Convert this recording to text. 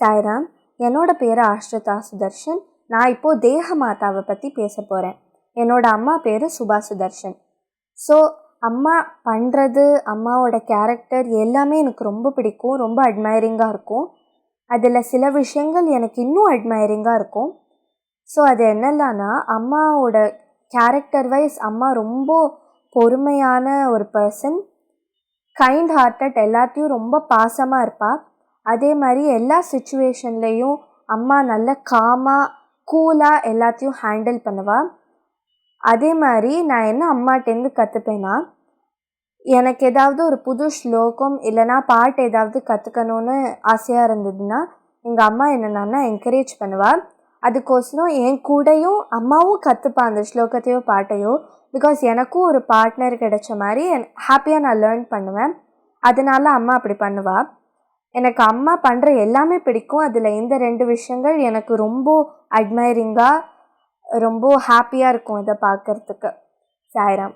சாய்ராம், என்னோட பேர் ஆஷ்ரிதா சுதர்ஷன். நான் இப்போது தேக மாதாவை பற்றி பேச போகிறேன். என்னோட அம்மா பேர் சுபா சுதர்ஷன். ஸோ அம்மா பண்ணுறது, அம்மாவோட கேரக்டர் எல்லாமே எனக்கு ரொம்ப பிடிக்கும், ரொம்ப அட்மைரிங்காக இருக்கும். அதில் சில விஷயங்கள் எனக்கு இன்னும் அட்மைரிங்காக இருக்கும். ஸோ அது என்னெல்லாம்னா, அம்மாவோட கேரக்டர் வைஸ் அம்மா ரொம்ப பொறுமையான ஒரு பர்சன், கைண்ட் ஹார்ட்டட், எல்லாத்தையும் ரொம்ப பாசமாக இருப்பாள். அதே மாதிரி எல்லா சுச்சுவேஷன்லேயும் அம்மா நல்ல காமாக கூலாக எல்லாத்தையும் ஹேண்டில் பண்ணுவாள். அதே மாதிரி நான் என்ன அம்மாட்டேருந்து கற்றுப்பேன்னா, எனக்கு ஏதாவது ஒரு புது ஸ்லோகம் இல்லைனா பாட்டு ஏதாவது கற்றுக்கணுன்னு ஆசையாக இருந்ததுன்னா எங்கள் அம்மா என்னென்னா என்கரேஜ் பண்ணுவாள். அதுக்கோசரம் என் கூடயும் அம்மாவும் கற்றுப்பா அந்த ஸ்லோகத்தையோ பாட்டையோ. பிகாஸ் எனக்கும் ஒரு பார்ட்னர் கிடைச்ச மாதிரி ஹாப்பியாக நான் லேர்ன் பண்ணுவேன். அதனால அம்மா அப்படி பண்ணுவாள். எனக்கு அம்மா பண்ணுற எல்லாமே பிடிக்கும். அதில் இந்த 2 விஷயங்கள் எனக்கு ரொம்ப அட்மைரிங்காக, ரொம்ப ஹாப்பியாக இருக்கும் இதை பார்க்குறதுக்கு. சாய்ராம்.